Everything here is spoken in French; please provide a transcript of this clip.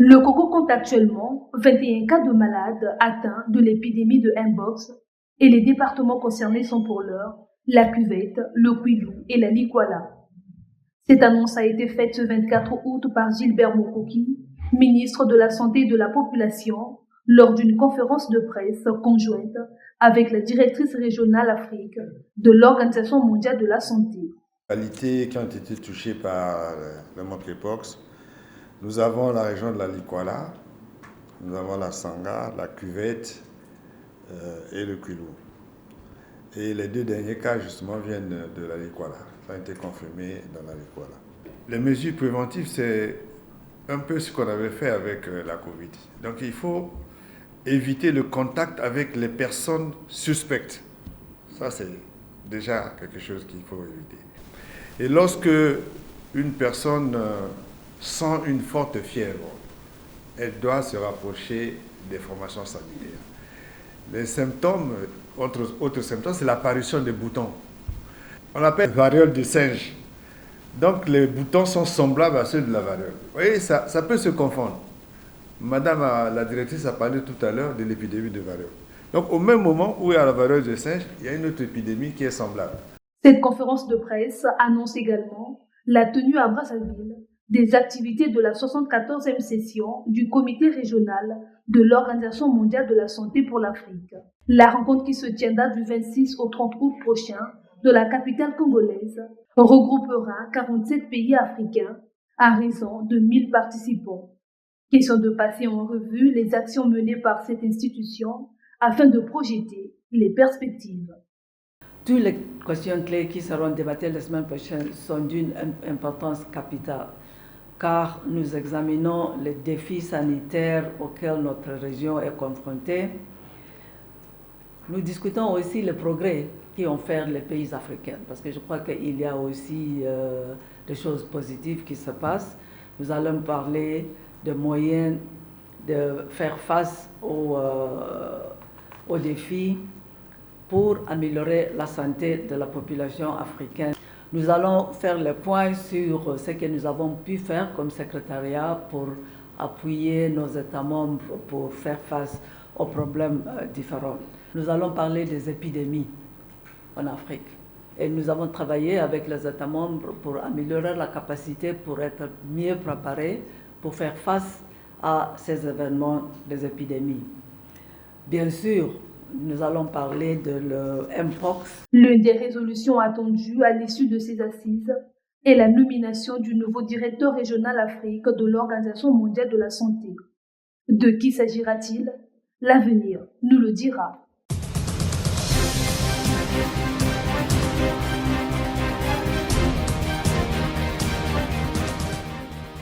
Le Congo compte actuellement 21 cas de malades atteints de l'épidémie de Mpox et les départements concernés sont pour l'heure la Cuvette, le Kwilu et la Likuala. Cette annonce a été faite ce 24 août par Gilbert Mokoki, ministre de la Santé et de la Population, lors d'une conférence de presse conjointe avec la directrice régionale Afrique de l'Organisation mondiale de la santé. Les localités qui ont été touchées par le monkeypox, nous avons la région de la Likuala, nous avons la Sangha, la Cuvette et le Kwilu. Et les deux derniers cas, justement, viennent de la Likuala. Ça a été confirmé dans la Likuala. Les mesures préventives, c'est un peu ce qu'on avait fait avec la Covid. Donc il faut éviter le contact avec les personnes suspectes. Ça, c'est déjà quelque chose qu'il faut éviter. Et lorsque une personne sent une forte fièvre, elle doit se rapprocher des formations sanitaires. Les symptômes, autres symptômes, c'est l'apparition des boutons. On l'appelle variole du singe. Donc les boutons sont semblables à ceux de la variole. Vous voyez, ça peut se confondre. Madame la directrice a parlé tout à l'heure de l'épidémie de variole. Donc au même moment où il y a la variole du singe, il y a une autre épidémie qui est semblable. Cette conférence de presse annonce également la tenue à Brazzaville des activités de la 74e session du comité régional de l'Organisation mondiale de la santé pour l'Afrique. La rencontre qui se tiendra du 26 au 30 août prochain de la capitale congolaise regroupera 47 pays africains à raison de 1000 participants. Question de passer en revue les actions menées par cette institution afin de projeter les perspectives. Toutes les questions clés qui seront débattues la semaine prochaine sont d'une importance capitale, car nous examinons les défis sanitaires auxquels notre région est confrontée. Nous discutons aussi les progrès qui ont fait les pays africains, parce que je crois qu'il y a aussi des choses positives qui se passent. Nous allons parler de moyens de faire face aux défis pour améliorer la santé de la population africaine. Nous allons faire le point sur ce que nous avons pu faire comme secrétariat pour appuyer nos États membres pour faire face aux problèmes différents. Nous allons parler des épidémies en Afrique. Et nous avons travaillé avec les États membres pour améliorer la capacité pour être mieux préparés pour faire face à ces événements des épidémies. Bien sûr, nous allons parler de Mpox. L'une des résolutions attendues à l'issue de ces assises est la nomination du nouveau directeur régional Afrique de l'Organisation mondiale de la santé. De qui s'agira-t-il? L'avenir nous le dira.